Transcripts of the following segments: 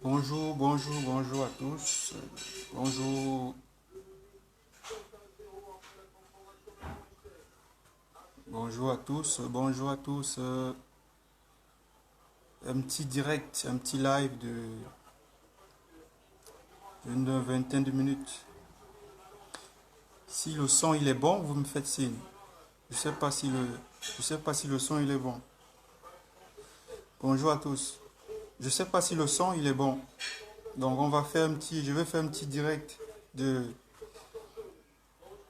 Bonjour, bonjour, bonjour à tous. Bonjour, bonjour à tous, bonjour à tous. Un petit direct, un petit live d'une vingtaine de minutes. Si le son il est bon, vous me faites signe. Je sais pas si le son il est bon. Bonjour à tous. Je sais pas si le son il est bon. Donc je vais faire un petit direct de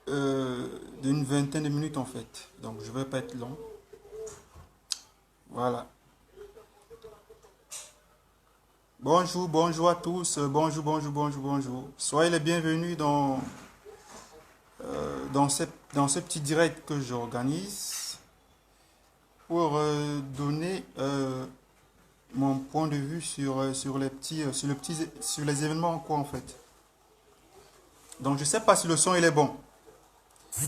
d'une vingtaine de minutes en fait. Donc je vais pas être long. Voilà. Bonjour, bonjour à tous. Bonjour, bonjour, bonjour, bonjour. Soyez les bienvenus dans ce petit direct que j'organise pour donner mon point de vue sur les événements en cours en fait. Donc je ne sais pas si le son il est bon. Je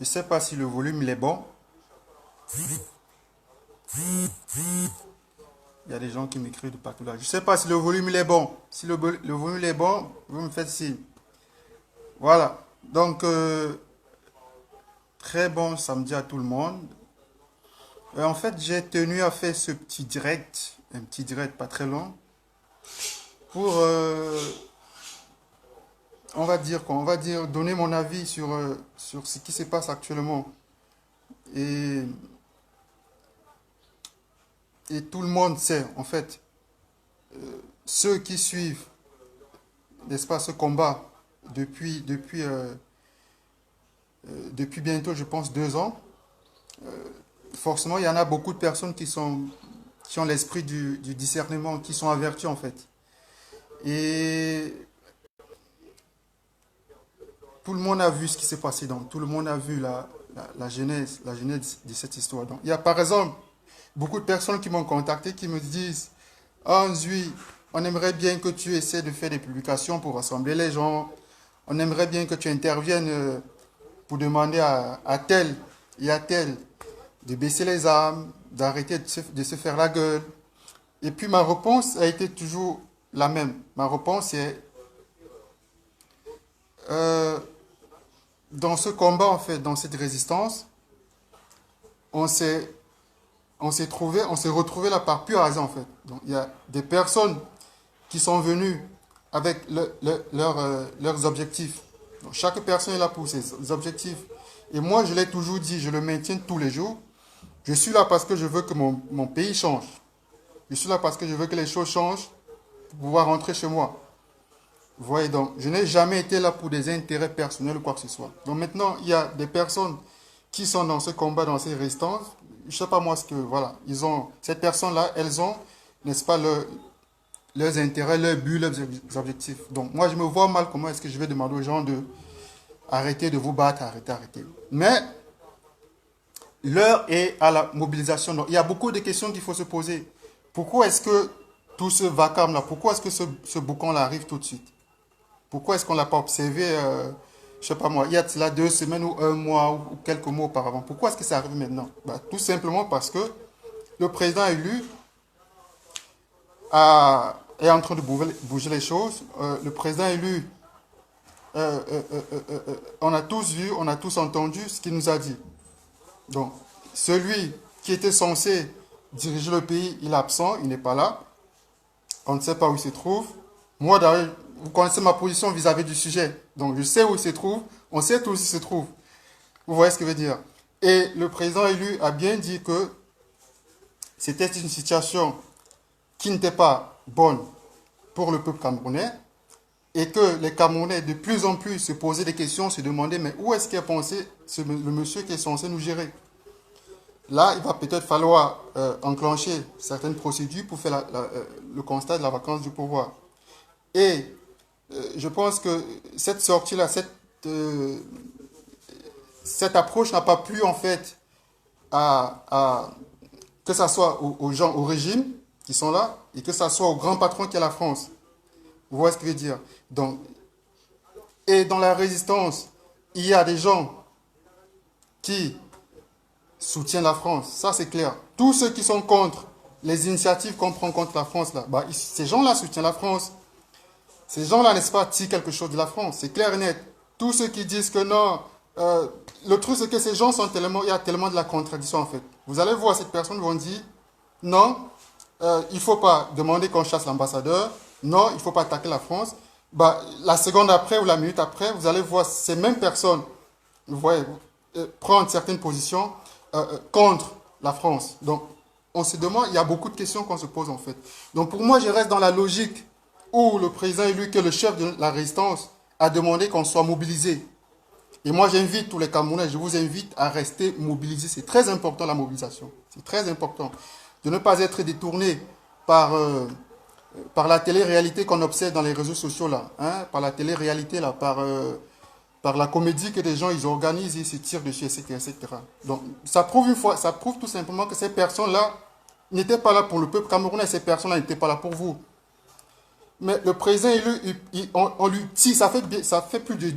ne sais pas si le volume il est bon. Il y a des gens qui m'écrivent de partout là. Je ne sais pas si le volume il est bon. Si le volume il est bon, vous me faites signe. Voilà. Donc très bon samedi à tout le monde. En fait, j'ai tenu à faire ce petit direct, un petit direct pas très long, pour, on va dire, donner mon avis sur ce qui se passe actuellement. Et, et tout le monde sait, en fait, ceux qui suivent, n'est-ce pas, ce combat depuis bientôt, je pense, 2 ans, forcément, il y en a beaucoup de personnes qui ont l'esprit du discernement, qui sont averties, en fait. Et tout le monde a vu ce qui s'est passé, donc tout le monde a vu la genèse de cette histoire. Donc, il y a par exemple beaucoup de personnes qui m'ont contacté qui me disent: Ah, Nzui, on aimerait bien que tu essaies de faire des publications pour rassembler les gens. On aimerait bien que tu interviennes pour demander à tel et à tel de baisser les armes, d'arrêter de se faire la gueule. Et puis ma réponse a été toujours la même. Ma réponse est euh, dans ce combat, en fait, dans cette résistance, on s'est on s'est retrouvé là par pur hasard, en fait. Donc, il y a des personnes qui sont venues avec leurs objectifs. Donc, chaque personne est là pour ses objectifs. Et moi, je l'ai toujours dit, je le maintiens tous les jours. Je suis là parce que je veux que mon pays change. Je suis là parce que je veux que les choses changent pour pouvoir rentrer chez moi. Vous voyez, donc, je n'ai jamais été là pour des intérêts personnels ou quoi que ce soit. Donc maintenant, il y a des personnes qui sont dans ce combat, dans ces résistances. Je ne sais pas moi ce que, voilà, cette personne-là, elles ont, n'est-ce pas, leurs intérêts, leurs buts, leurs objectifs. Donc moi, je me vois mal comment est-ce que je vais demander aux gens de arrêter de vous battre, arrêter. Mais l'heure est à la mobilisation. Donc il y a beaucoup de questions qu'il faut se poser. Pourquoi est-ce que tout ce vacarme-là, pourquoi est-ce que ce boucan-là arrive tout de suite? Pourquoi est-ce qu'on ne l'a pas observé, je ne sais pas moi, il y a cela 2 semaines ou un mois ou quelques mois auparavant? Pourquoi est-ce que ça arrive maintenant? Bah, tout simplement parce que le président élu est en train de bouger les choses. Le président élu, on a tous vu, on a tous entendu ce qu'il nous a dit. Donc, celui qui était censé diriger le pays, il est absent, il n'est pas là. On ne sait pas où il se trouve. Moi, d'ailleurs, vous connaissez ma position vis-à-vis du sujet. Donc, je sais où il se trouve. On sait tous où il se trouve. Vous voyez ce que je veux dire? Et le président élu a bien dit que c'était une situation qui n'était pas bonne pour le peuple camerounais et que les Camerounais de plus en plus se posaient des questions, se demandaient mais où est-ce qu'il a pensé le monsieur qui est censé nous gérer? Là, il va peut-être falloir enclencher certaines procédures pour faire le constat de la vacance du pouvoir. Et je pense que cette sortie-là, cette approche n'a pas plu en fait que ce soit aux gens, au régime qui sont là, et que ce soit au grand patron qui est la France. Vous voyez ce que je veux dire? Donc, et dans la résistance, il y a des gens qui soutiennent la France, ça c'est clair. Tous ceux qui sont contre les initiatives qu'on prend contre la France, là, bah, ces gens-là soutiennent la France. Ces gens-là, n'est-ce pas, tirent quelque chose de la France. C'est clair et net. Tous ceux qui disent que non, le truc, c'est que ces gens sont tellement, il y a tellement de la contradiction, en fait. Vous allez voir, cette personne vont dire, non, il ne faut pas demander qu'on chasse l'ambassadeur. Non, il ne faut pas attaquer la France. Bah, la seconde après ou la minute après, vous allez voir ces mêmes personnes, vous voyez, prendre certaines positions contre la France. Donc, on se demande, il y a beaucoup de questions qu'on se pose en fait. Donc, pour moi, je reste dans la logique où le président élu, que le chef de la résistance, a demandé qu'on soit mobilisé. Et moi, j'invite tous les Camerounais, je vous invite à rester mobilisés. C'est très important la mobilisation. C'est très important de ne pas être détourné par la télé-réalité qu'on observe dans les réseaux sociaux là, hein, par la télé-réalité là, par la comédie que des gens ils organisent, ils se tirent dessus, etc., etc. Donc ça prouve une fois, ça prouve tout simplement que ces personnes-là n'étaient pas là pour le peuple camerounais, ces personnes-là n'étaient pas là pour vous. Mais le président élu, on lui tire, ça fait plus de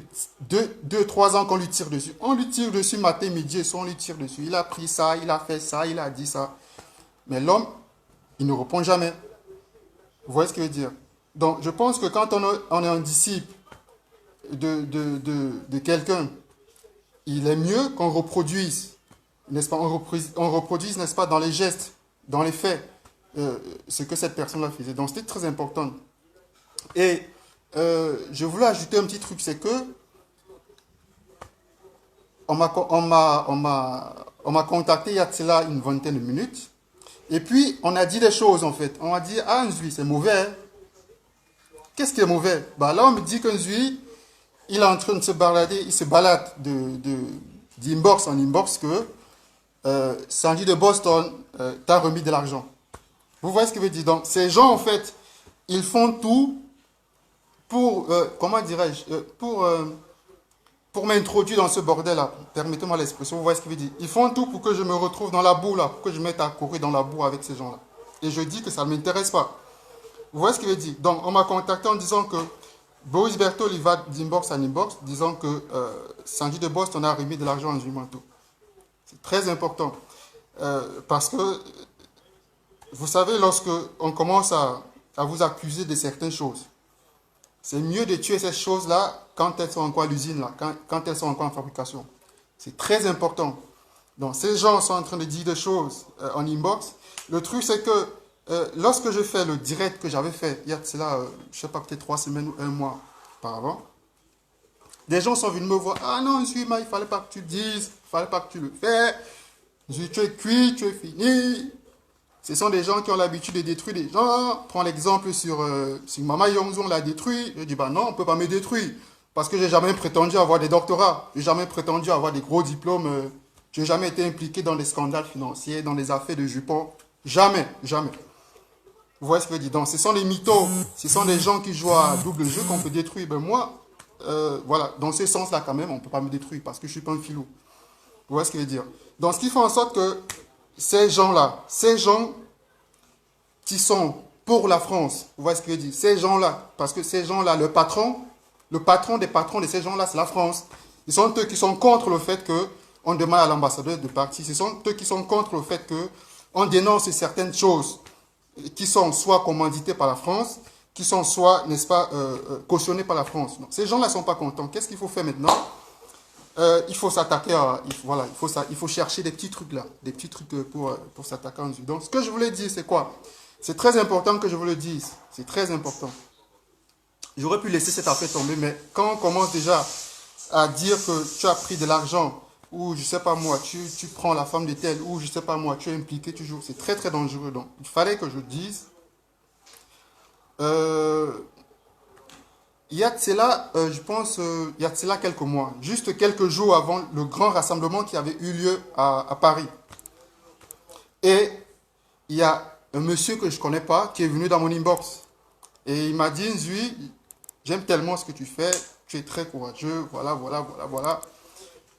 2-3 ans qu'on lui tire dessus. On lui tire dessus matin, midi et soir, on lui tire dessus. Il a pris ça, il a fait ça, il a dit ça. Mais l'homme, il ne répond jamais. Vous voyez ce que je veux dire? Donc, je pense que quand on est un disciple de quelqu'un, il est mieux qu'on reproduise, n'est-ce pas? On reproduise, n'est-ce pas, dans les gestes, dans les faits, ce que cette personne-là faisait. Donc, c'était très important. Et je voulais ajouter un petit truc, c'est que on m'a contacté il y a de cela une vingtaine de minutes. Et puis, on a dit des choses, en fait. On a dit, ah, Nzui, c'est mauvais. Qu'est-ce qui est mauvais? Bah, là, on me dit que Nzui, il est en train de se balader, il se balade d'inbox en inbox que Sandy de Boston t'a remis de l'argent. Vous voyez ce que je veux dire? Donc, ces gens, en fait, ils font tout pour, comment dirais-je, pour m'introduire dans ce bordel-là. Permettez-moi l'expression, vous voyez ce que je veux dire? Ils font tout pour que je me retrouve dans la boue, là, pour que je me mette à courir dans la boue avec ces gens-là. Et je dis que ça ne m'intéresse pas. Vous voyez ce que je veux dire? Donc, on m'a contacté en disant que Boris Berthold, il va d'inbox en inbox, disant que Sandy de Boston a remis de l'argent en Jumanto. C'est très important. Parce que, vous savez, lorsque on commence à vous accuser de certaines choses, c'est mieux de tuer ces choses-là quand elles sont encore à l'usine, là, quand elles sont encore en fabrication. C'est très important. Donc, ces gens sont en train de dire des choses en inbox. Le truc, c'est que lorsque je fais le direct que j'avais fait, il y a cela, je ne sais pas, peut-être 3 semaines ou 1 mois auparavant, des gens sont venus me voir. Ah non, il ne fallait pas que tu le dises, il ne fallait pas que tu le fais. Tu es cuit, tu es fini. Ce sont des gens qui ont l'habitude de détruire des gens. Prends l'exemple sur Mama Yongzou, on l'a détruit. Je dis, bah non, on ne peut pas me détruire. Parce que je n'ai jamais prétendu avoir des doctorats. Je n'ai jamais prétendu avoir des gros diplômes. Je n'ai jamais été impliqué dans des scandales financiers, dans des affaires de jupons. Jamais, jamais. Vous voyez ce que je veux dire? Donc, ce sont des mythos. Ce sont des gens qui jouent à double jeu qu'on peut détruire. Ben moi, voilà, dans ce sens-là quand même, on ne peut pas me détruire parce que je ne suis pas un filou. Vous voyez ce que je veux dire? Donc, ce qui fait en sorte que ces gens-là, ces gens qui sont pour la France, vous voyez ce que je veux dire? Ces gens-là, parce que ces gens-là, le patron des patrons de ces gens-là, c'est la France. Ils sont eux qui sont contre le fait qu'on demande à l'ambassadeur de partir. Ce sont eux qui sont contre le fait qu'on dénonce certaines choses qui sont soit commanditées par la France, qui sont soit, n'est-ce pas, cautionnées par la France. Donc, ces gens-là ne sont pas contents. Qu'est-ce qu'il faut faire maintenant? Il faut s'attaquer à... Voilà, il faut chercher des petits trucs là, des petits trucs pour s'attaquer en vue. Donc, ce que je voulais dire, c'est quoi? C'est très important que je vous le dise. C'est très important. J'aurais pu laisser cette affaire tomber, mais quand on commence déjà à dire que tu as pris de l'argent, ou je sais pas moi, tu prends la femme de tel, ou je sais pas moi, tu es impliqué toujours, c'est très très dangereux. Donc, il fallait que je dise. Il y a de cela, je pense, il y a de cela quelques mois, juste quelques jours avant le grand rassemblement qui avait eu lieu à Paris. Et il y a un monsieur que je ne connais pas qui est venu dans mon inbox. Et il m'a dit, Nzui, j'aime tellement ce que tu fais, tu es très courageux, voilà, voilà, voilà, voilà.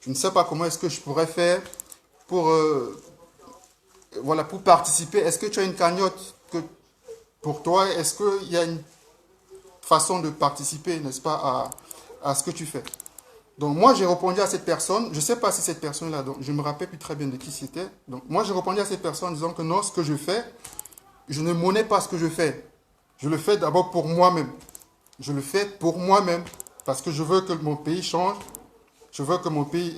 Je ne sais pas comment est-ce que je pourrais faire pour, voilà, pour participer. Est-ce que tu as une cagnotte pour toi? Est-ce qu'il y a une façon de participer, n'est-ce pas, à ce que tu fais? Donc moi, j'ai répondu à cette personne. Je ne sais pas si cette personne-là, je ne me rappelle plus très bien de qui c'était. Donc moi, j'ai répondu à cette personne en disant que non, ce que je fais, je ne monnaie pas ce que je fais. Je le fais d'abord pour moi-même. Je le fais pour moi-même parce que je veux que mon pays change. Je veux que mon pays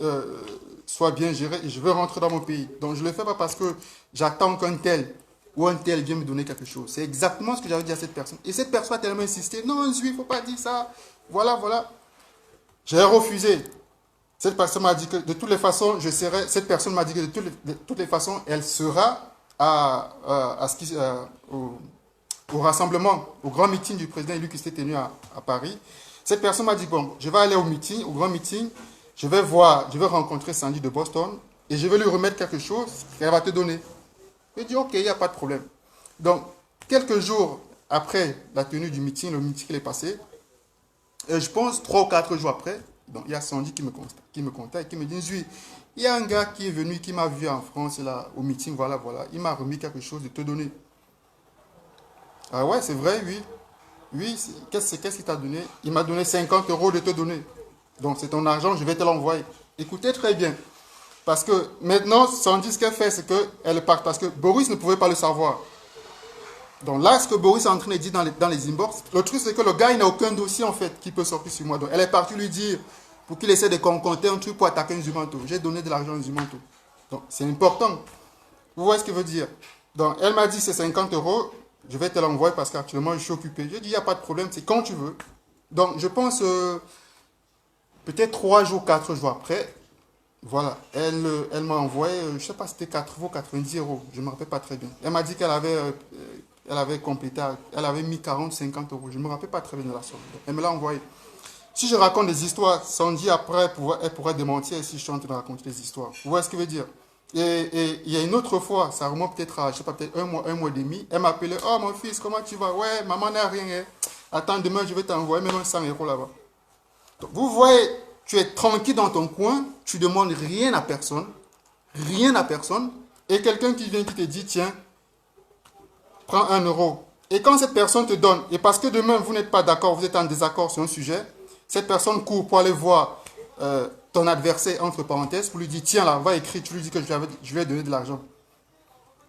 soit bien géré et je veux rentrer dans mon pays. Donc je ne le fais pas parce que j'attends qu'un tel ou un tel vienne me donner quelque chose. C'est exactement ce que j'avais dit à cette personne. Et cette personne a tellement insisté, non, il ne faut pas dire ça. Voilà, voilà. J'ai refusé. Cette personne m'a dit que de toutes les façons, je serai. Cette personne m'a dit que de toutes les façons, elle sera au rassemblement, au grand meeting du président élu qui s'était tenu à Paris. Cette personne m'a dit, bon, je vais aller au meeting, au grand meeting, je vais rencontrer Sandy de Boston et je vais lui remettre quelque chose qu'elle va te donner. Je dis, ok, il n'y a pas de problème. Donc, quelques jours après la tenue du meeting, le meeting qui est passé, je pense 3 ou 4 jours après, donc il y a Sandy qui me contacte, qui me dit, oui, il y a un gars qui est venu, qui m'a vu en France, là, au meeting, voilà, voilà, il m'a remis quelque chose de te donner. Ah ouais, c'est vrai, oui. Oui, qu'est-ce qu'il t'a donné? Il m'a donné 50 € de te donner. Donc c'est ton argent, je vais te l'envoyer. Écoutez très bien. Parce que maintenant, Sandy, ce qu'elle fait, c'est qu'elle part. Parce que Boris ne pouvait pas le savoir. Donc là, ce que Boris est en train de dire dans les inbox, le truc, c'est que le gars, il n'a aucun dossier, en fait, qui peut sortir sur moi. Donc elle est partie lui dire, pour qu'il essaie de concocter un truc pour attaquer un Zumanto. J'ai donné de l'argent à Zumanto. Donc c'est important. Vous voyez ce que je veux dire? Donc elle m'a dit, c'est 50 €. Je vais te l'envoyer parce qu'actuellement, je suis occupé. J'ai dit, il n'y a pas de problème, c'est quand tu veux. Donc, je pense, peut-être 3 jours, 4 jours après, voilà, elle m'a envoyé, je ne sais pas si c'était 80 ou 90 €. Je ne me rappelle pas très bien. Elle m'a dit elle avait complété, elle avait mis 40, 50 €. Je ne me rappelle pas très bien de la somme. Donc, elle me l'a envoyé. Si je raconte des histoires, Sandy après, elle pourrait démentir si je suis en train de raconter des histoires. Vous voyez ce que je veux dire? Et il y a une autre fois, ça remonte peut-être à, je sais pas, peut-être un mois et demi, elle m'appelait, oh mon fils, comment tu vas? Ouais, maman n'a rien. Hein. Attends, demain je vais t'envoyer même 100 € là-bas. Donc vous voyez, tu es tranquille dans ton coin, tu demandes rien à personne, et quelqu'un qui vient qui te dit, tiens, prends 1 euro. Et quand cette personne te donne, et parce que demain vous n'êtes pas d'accord, vous êtes en désaccord sur un sujet, cette personne court pour aller voir ton adversaire, entre parenthèses, pour lui dire, tiens là, va écrire, tu lui dis que je lui ai donné de l'argent.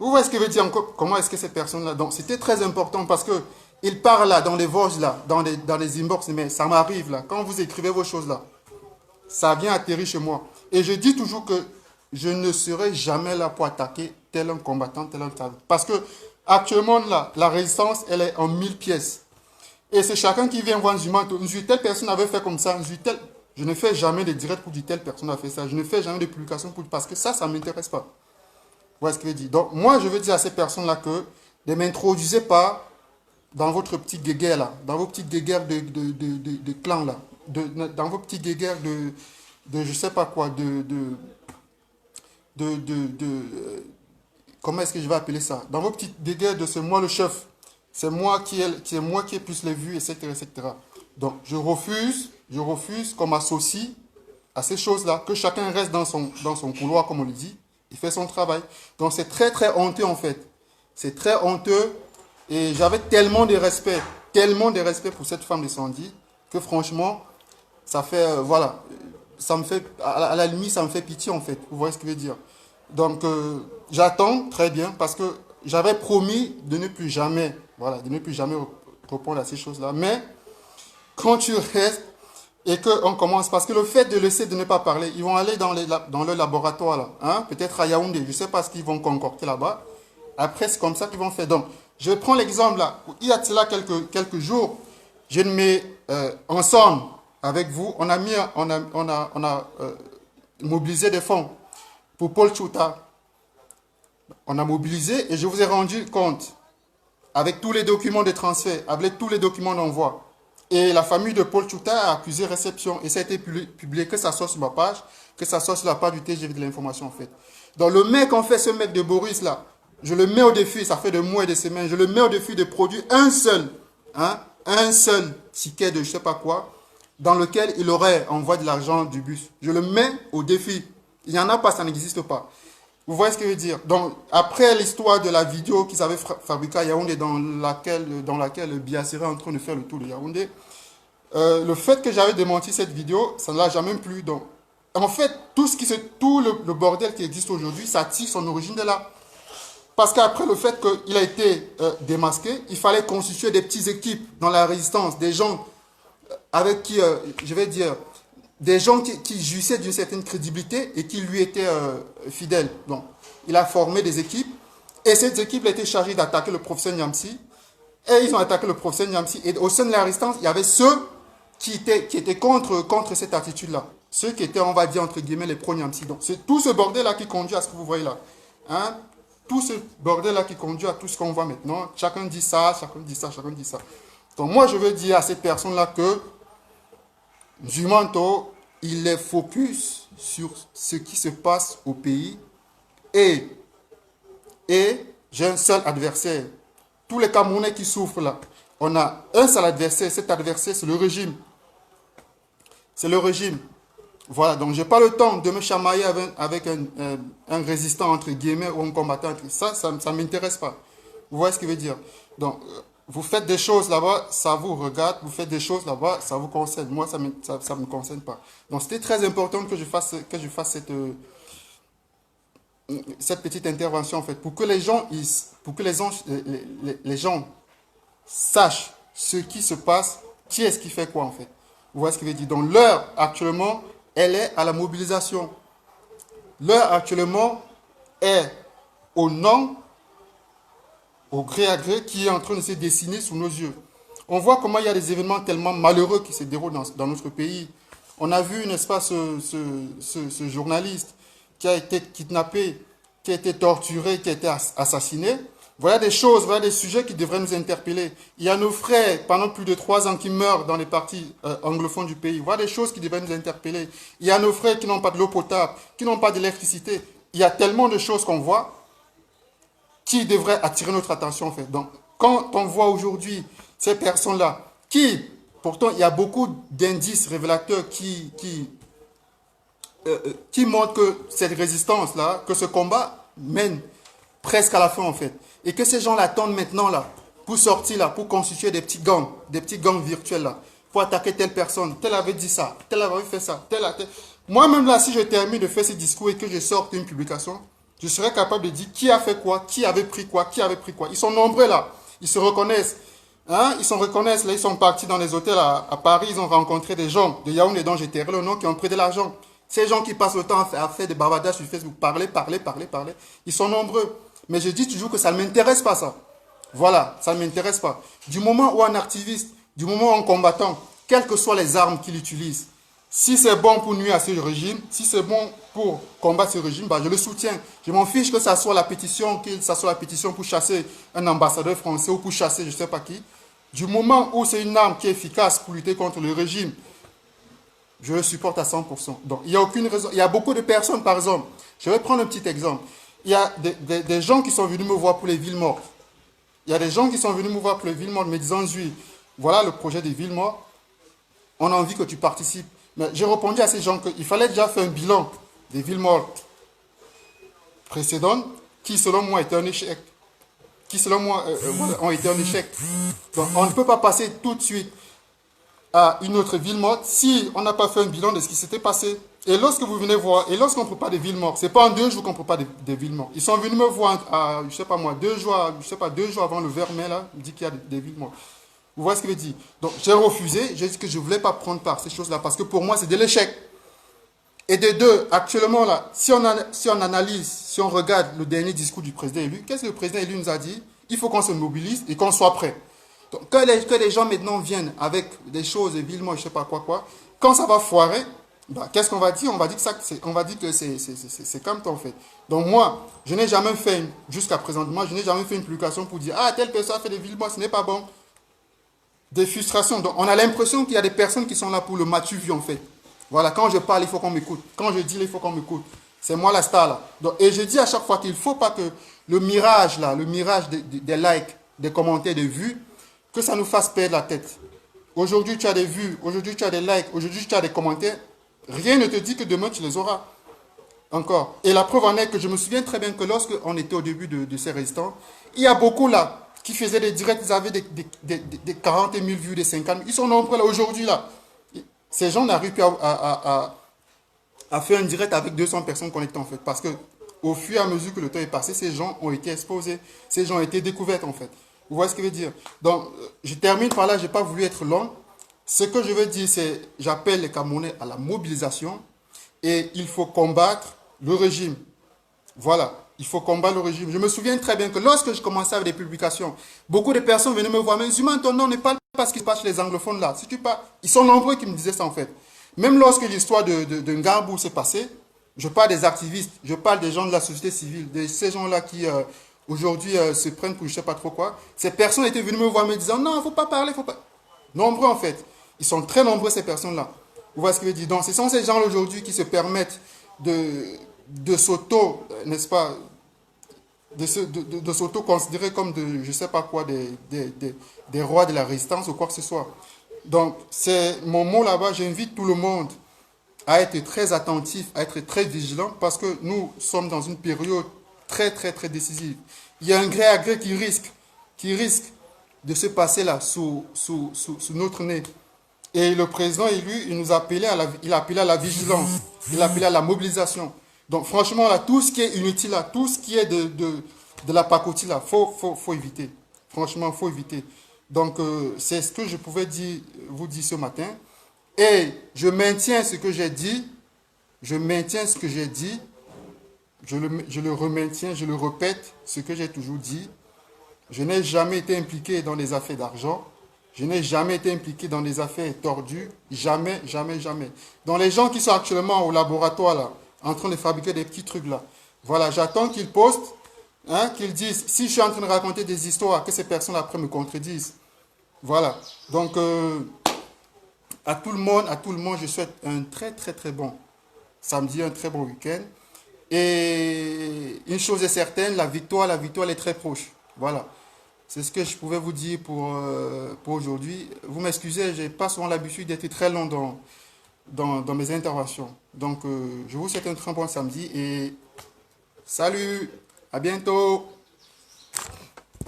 Vous voyez ce que veut dire encore? Comment est-ce que cette personne-là... Donc c'était très important parce que il parle là, dans les voices là, dans les inbox, mais ça m'arrive là, quand vous écrivez vos choses là, ça vient atterrir chez moi. Et je dis toujours que je ne serai jamais là pour attaquer tel un combattant, tel un cadre. Parce que actuellement là, la résistance, elle est en 1000 pièces. Et c'est chacun qui vient voir un Zumanto. Telle personne avait fait comme ça, je ne fais jamais de direct pour dire telle personne a fait ça. Je ne fais jamais de publication parce que ça ne m'intéresse pas. Vous voyez ce que je veux dire? Donc, moi, je veux dire à ces personnes-là que ne m'introduisez pas dans votre petite guéguerre là, dans vos petites guéguerres de clans là, dans vos petites guéguerres de je sais pas quoi, comment est-ce que je vais appeler ça? Dans vos petites guéguerres de c'est moi le chef, c'est moi qui ai plus les vues, etc., etc. Donc, je refuse qu'on m'associe à ces choses-là, que chacun reste dans son couloir, comme on le dit, il fait son travail. Donc c'est très très honteux en fait. C'est très honteux et j'avais tellement de respect pour cette femme de Sandy que franchement, ça fait, voilà, ça me fait, à la limite, ça me fait pitié en fait. Vous voyez ce que je veux dire? Donc j'attends très bien parce que j'avais promis de ne plus jamais, voilà, de ne plus jamais répondre à ces choses-là. Mais quand tu restes et qu'on commence, parce que le fait de laisser de ne pas parler, ils vont aller dans le laboratoire là, hein, peut-être à Yaoundé, je ne sais pas ce qu'ils vont concocter là-bas. Après, c'est comme ça qu'ils vont faire. Donc, je prends l'exemple là, il y a de cela quelques jours, j'ai mis ensemble avec vous, on a mobilisé des fonds pour Paul Chouta. On a mobilisé et je vous ai rendu compte avec tous les documents de transfert, avec tous les documents d'envoi. Et la famille de Paul Chouta a accusé réception. Et ça a été publié, que ça soit sur ma page, que ça soit sur la page du TGV de l'information en fait. Donc le mec, en fait, ce mec de Boris là, je le mets au défi, ça fait des mois et des semaines, je le mets au défi de produire un seul ticket de je sais pas quoi, dans lequel il aurait envoyé de l'argent du bus. Je le mets au défi. Il n'y en a pas, ça n'existe pas. Vous voyez ce que je veux dire? Donc, après l'histoire de la vidéo qu'ils avaient fabriquée à Yaoundé, dans laquelle Biassera est en train de faire le tour de Yaoundé, le fait que j'avais démenti cette vidéo, ça ne l'a jamais plu. Donc, en fait, tout le bordel qui existe aujourd'hui, ça tire son origine de là. Parce qu'après le fait qu'il a été démasqué, il fallait constituer des petites équipes dans la résistance, des gens avec qui, je vais dire, des gens qui jouissaient d'une certaine crédibilité et qui lui étaient fidèles. Donc, il a formé des équipes et ces équipes étaient chargées d'attaquer le professeur Niamsi. Et ils ont attaqué le professeur Niamsi. Et au sein de la résistance, il y avait ceux qui étaient contre cette attitude-là. Ceux qui étaient, on va dire, entre guillemets, les pro-Niamsi. Donc, c'est tout ce bordel-là qui conduit à ce que vous voyez là. Hein? Tout ce bordel-là qui conduit à tout ce qu'on voit maintenant. Chacun dit ça, chacun dit ça, chacun dit ça. Donc, moi, je veux dire à cette personne-là que Jumanto, il est focus sur ce qui se passe au pays et, et j'ai un seul adversaire. Tous les Camerounais qui souffrent là, on a un seul adversaire. Cet adversaire, c'est le régime. C'est le régime. Voilà, donc je n'ai pas le temps de me chamailler avec un résistant entre guillemets ou un combattant. Ça ne m'intéresse pas. Vous voyez ce que je veux dire? Donc, vous faites des choses là-bas, ça vous regarde. Vous faites des choses là-bas, ça vous concerne. Moi, ça ne me concerne pas. Donc, c'était très important que je fasse cette petite intervention, en fait, pour que les gens, les gens sachent ce qui se passe, qui est-ce qui fait quoi, en fait. Vous voyez ce que je veux dire? Donc, l'heure, actuellement, elle est à la mobilisation. L'heure, actuellement, est au nom, au gré à gré, qui est en train de se dessiner sous nos yeux. On voit comment il y a des événements tellement malheureux qui se déroulent dans notre pays. On a vu, n'est-ce pas, ce journaliste qui a été kidnappé, qui a été torturé, qui a été assassiné. Voilà des choses, voilà des sujets qui devraient nous interpeller. Il y a nos frères, pendant plus de 3 ans, qui meurent dans les parties anglophones du pays. Voilà des choses qui devraient nous interpeller. Il y a nos frères qui n'ont pas de l'eau potable, qui n'ont pas d'électricité. Il y a tellement de choses qu'on voit qui devraient attirer notre attention, en fait. Donc, quand on voit aujourd'hui ces personnes-là, pourtant, il y a beaucoup d'indices révélateurs qui montrent que cette résistance-là, que ce combat mène presque à la fin, en fait. Et que ces gens l'attendent maintenant, là, pour sortir, là, pour constituer des petits gangs virtuels, là, pour attaquer telle personne. Tel avait dit ça, tel avait fait ça, tel. Moi-même, là, si je termine de faire ce discours et que je sorte une publication, je serais capable de dire qui a fait quoi, qui avait pris quoi, qui avait pris quoi. Ils sont nombreux, là. Ils se reconnaissent. Hein? Ils se reconnaissent, là, ils sont partis dans les hôtels à Paris, ils ont rencontré des gens de Yaoundé dont j'ai terré le nom, qui ont pris de l'argent. Ces gens qui passent le temps à faire des bavardades sur Facebook, parler, ils sont nombreux. Mais je dis toujours que ça ne m'intéresse pas, ça. Voilà, ça ne m'intéresse pas. Du moment où un activiste, du moment où un combattant, quelles que soient les armes qu'il utilise, si c'est bon pour nuire à ce régime, si c'est bon pour combattre ce régime, bah je le soutiens. Je m'en fiche que ça soit la pétition, pour chasser un ambassadeur français ou pour chasser je ne sais pas qui. Du moment où c'est une arme qui est efficace pour lutter contre le régime, je le supporte à 100%. Donc, il n'y a aucune raison. Il y a beaucoup de personnes, par exemple. Je vais prendre un petit exemple. Il y a des gens qui sont venus me voir pour les villes mortes. Il y a des gens qui sont venus me voir pour les villes mortes, me disant, Zui, voilà le projet des villes mortes. On a envie que tu participes. Mais j'ai répondu à ces gens qu'il fallait déjà faire un bilan des villes mortes précédentes, qui, selon moi, étaient un échec. Qui, selon moi, ont été un échec. Donc, on ne peut pas passer tout de suite à une autre ville morte si on n'a pas fait un bilan de ce qui s'était passé. Et lorsque vous venez voir, et lorsqu'on ne prépare des villes mortes, c'est pas en 2 jours qu'on prépare des villes mortes. Ils sont venus me voir à, je sais pas moi, 2 jours, deux jours avant le verre-mai, là, ils disent qu'il y a des villes mortes. Vous voyez ce que je veux dire? Donc j'ai refusé, j'ai dit que je ne voulais pas prendre part à ces choses-là, parce que pour moi c'est de l'échec. Et de deux, actuellement là, si on analyse, si on regarde le dernier discours du président élu, qu'est-ce que le président élu nous a dit? Il faut qu'on se mobilise et qu'on soit prêt. Donc, que les gens maintenant viennent avec des choses, des villes mortes, je ne sais pas quoi, quand ça va foirer, bah, qu'est-ce qu'on va dire? On va dire que c'est comme toi en fait. Donc moi, je n'ai jamais fait, jusqu'à présent, je n'ai jamais fait une publication pour dire, ah, telle personne a fait des villes mortes, ce n'est pas bon. Des frustrations. Donc on a l'impression qu'il y a des personnes qui sont là pour le matu vu en fait. Voilà, quand je parle, il faut qu'on m'écoute. Quand je dis, il faut qu'on m'écoute. C'est moi la star là. Donc, et je dis à chaque fois qu'il ne faut pas que le mirage là, le mirage des likes, des commentaires, des vues, que ça nous fasse perdre la tête. Aujourd'hui, tu as des vues, aujourd'hui, tu as des likes, aujourd'hui, tu as des commentaires. Rien ne te dit que demain, tu les auras. Encore. Et la preuve en est que je me souviens très bien que lorsque on était au début de ces résistants, il y a beaucoup là qui faisaient des directs, ils avaient des 40 000 vues, des 50 000. Ils sont nombreux là aujourd'hui là. Ces gens n'arrivent plus à faire un direct avec 200 personnes connectées en fait. Parce que au fur et à mesure que le temps est passé, ces gens ont été exposés, ces gens ont été découverts en fait. Vous voyez ce que je veux dire? Donc, je termine par là, je n'ai pas voulu être long. Ce que je veux dire, c'est, j'appelle les Camerounais à la mobilisation et il faut combattre le régime. Voilà, il faut combattre le régime. Je me souviens très bien que lorsque je commençais avec des publications, beaucoup de personnes venaient me voir, mais Zuma, ton nom ne parle pas ce qui se passe chez les anglophones là. Si tu parles, ils sont nombreux qui me disaient ça en fait. Même lorsque l'histoire de Ngarbou s'est passée, je parle des activistes, je parle des gens de la société civile, de ces gens-là qui aujourd'hui se prennent pour je ne sais pas trop quoi. Ces personnes étaient venues me voir me disant non, il ne faut pas parler, faut pas. Nombreux en fait. Ils sont très nombreux ces personnes-là. Vous voyez ce que je veux dire? Donc ce sont ces gens aujourd'hui qui se permettent de s'auto, n'est-ce pas, de s'auto-considérer comme de, je ne sais pas quoi, des rois de la résistance ou quoi que ce soit. Donc, c'est mon mot là-bas, j'invite tout le monde à être très attentif, à être très vigilant, parce que nous sommes dans une période très, très, très décisive. Il y a un gré à gré qui risque de se passer là, sous notre nez. Et le président élu, il nous appelait il appelait à la vigilance, il appelait à la mobilisation. Donc franchement, là, tout ce qui est inutile, là, tout ce qui est de la pacotille, là, faut éviter. Franchement, il faut éviter. Donc, c'est ce que je pouvais vous dire ce matin. Et je maintiens ce que j'ai dit. Je maintiens ce que j'ai dit. Je le remaintiens, je le répète, ce que j'ai toujours dit. Je n'ai jamais été impliqué dans des affaires d'argent. Je n'ai jamais été impliqué dans des affaires tordues. Jamais, jamais, jamais. Donc les gens qui sont actuellement au laboratoire là, en train de fabriquer des petits trucs là, voilà, j'attends qu'ils postent, hein, qu'ils disent, si je suis en train de raconter des histoires, que ces personnes après me contredisent. Voilà. Donc à tout le monde, je souhaite un très très très bon samedi, un très bon week-end. Et une chose est certaine, la victoire est très proche. Voilà. C'est ce que je pouvais vous dire pour aujourd'hui. Vous m'excusez, je n'ai pas souvent l'habitude d'être très long dans mes interventions. Donc, je vous souhaite un très bon samedi et salut, à bientôt.